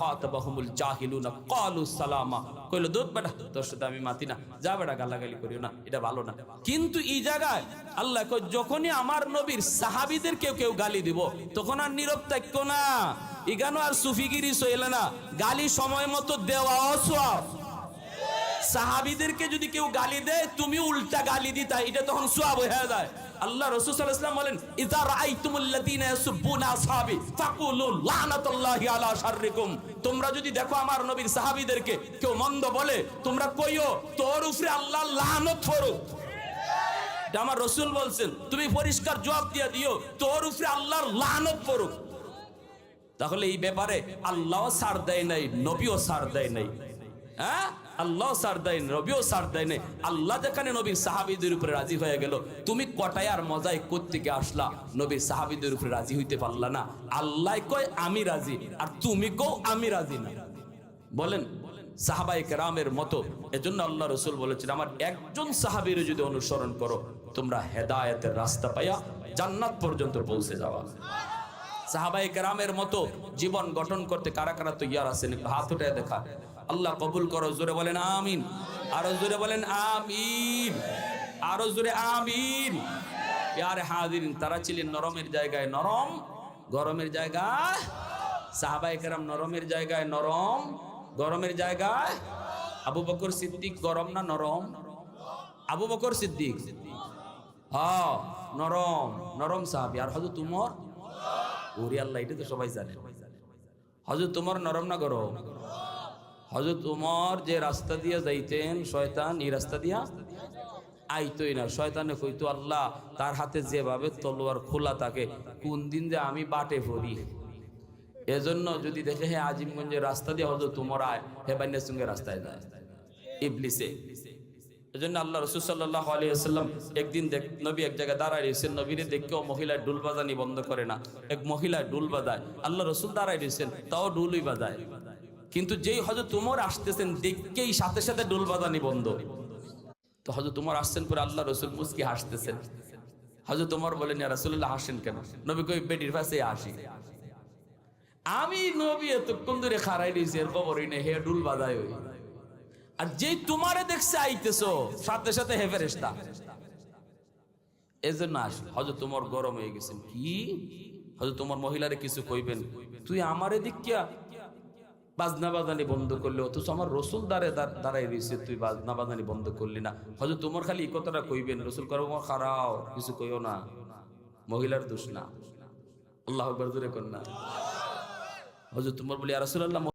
খাতাবাহুমুল জাহিলুনা ক্বালু সালামা, কইলো দুধ বেটা তোর সাথে আমি মাতি না, যা বেটা গালাগালি করিও না, এটা ভালো না। কিন্তু এই জায়গায় আল্লাহ কই যখনই আমার নবীর সাহাবীদের কেউ গালি দিব তখন আর নীরব থাকো না, ইগানো আর সুফিগিরি চলে না, গালি সময় মতো দেওয়া সওয়াব। সাহাবীদেরকে যদি কেউ গালি দেয় তুমি উল্টা গালি দিতা, এটা তখন সওয়াব হয়ে যায়। আল্লাহ রাসূল সাল্লাল্লাহু আলাইহি ওয়াসাল্লাম বলেন ইযা রাআইতুমুল্লাযীনা ইয়াসুবুনা আসহাবি ফাকুলু লানাতুল্লাহি আলা শাররিকুম, তোমরা যদি দেখো আমার নবীর সাহাবীদেরকে কেউ মন্দ বলে তোমরা কইও তোর উপরে আল্লাহ লানত করুক। এটা আমার রাসূল বলছেন, তুমি পরিষ্কার জবাব দিয়ে দিও তোর উপরে আল্লাহর লানত করুক। তাহলে এই ব্যাপারে আল্লাহও ছাড় দেয় নাই, নবীও ছাড় দেয় নাই। হ্যাঁ, আল্লাহ ছাড় দেয়, নবীও ছাড় দেয় নাই। আল্লাহ যেখানে নবীর সাহাবীদের উপরে রাজি হয়ে গেল, তুমি কটায় আর মজায় কোত্থেকে আসলা নবীর সাহাবীদের উপরে রাজি হইতে পারলা না? আল্লাহ কয় আমি রাজি, আর তুমি কও আমি রাজি না। বলেন সাহাবায়ে কেরামের মতো। এজন্য আল্লাহ রাসূল বলেছেন আমার একজন সাহাবীর যদি অনুসরণ করো তোমরা হেদায়েতের রাস্তা পাইয়া জান্নাত পর্যন্ত পৌঁছে যাওয়া। সাহাবায়ে কেরামের মতো জীবন গঠন করতে কারা কারা তৈয়ার আছেন? একটু হাত উঠায় দেখা। আল্লাহ কবুল করো, জোরে বলেন আমিন, আরো জোরে বলেন আমিন, আরো জোরে আমিন। প্যারে হাজিরিন, তারা ছিলেন নরমের জায়গায় নরম, গরমের জায়গায় সাহাবায়ে কেরাম, নরমের জায়গায় নরম, গরমের জায়গায় আবু বকর সিদ্দিক। গরম না নরম? আবু বকর সিদ্দিক হ্যাঁ নরম, নরম সাহাবী। আর হযরত উমর, ওরে আল্লাহ, এটা তো সবাই জানে। হযরত উমর নরম না গরম? হযরত উমর যে রাস্তা দিয়ে যাইতেন শয়তান এই রাস্তা দিয়া আইতোই না। শয়তানে কইতো আল্লাহ তার হাতে যেভাবে তলোয়ার খোলা থাকে কোন দিন যে আমি বাটে পড়ি। এজন্য যদি দেখে হে আজিমগঞ্জের রাস্তা দিয়ে হযরত উমর আয়, হে বাইনের সঙ্গে রাস্তায় যায় ইবলিসে। এজন্য আল্লাহ রাসূল সাল্লাল্লাহু আলাইহি ওয়াসাল্লাম একদিন নবী এক জায়গায় দাঁড়ায় রয়েছেন, নবীরে দেখেও মহিলা ডুল বাজানি বন্ধ করে না। এক মহিলা ডুল বাজায়, আল্লাহ রাসূল দাঁড়ায় রয়েছেন, তাও ডুলই বাজায়। কিন্তু যেই হযরত উমর আসতেছেন দেখেই সাথে সাথে ডুল বাজানি বন্ধ। তো হযরত উমর আসছেন, পরে আল্লাহ রাসূল মুস্কি হাসতেছেন। হযরত উমর বলেন ইয়া রাসূলুল্লাহ হাসেন কেন? নবী কই বেটির পাশে হাসি। আমি নবী এতক্ষণ ধরে খাড়াই রয়েছি, এর খবরই নেই, হে ডুল বাজায় ওই। আর যেই তোমারে দেখছে আইতেছো সাথে সাথে হে ফেরেশতা। এজন্য আসি। হযরত উমর গরম হয়ে গেছেন। কি হযরত উমর মহিলারে কিছু কইবেন, তুই আমারে দেখিয়া বাজনা বাজানি বন্ধ করলি, অথচ আমার রাসূল দাঁড়াই রয়েছে, তুই বাজনা বাজানি বন্ধ করলি না। হযরত উমর খালি এই কথাটা কইবেন, রাসূল কইবেন উমর খারাও, কিছু কইও না, মহিলার দোষ না। আল্লাহু আকবার, জোরে কর না। হযরত উমর বলি ইয়া রাসূলুল্লাহ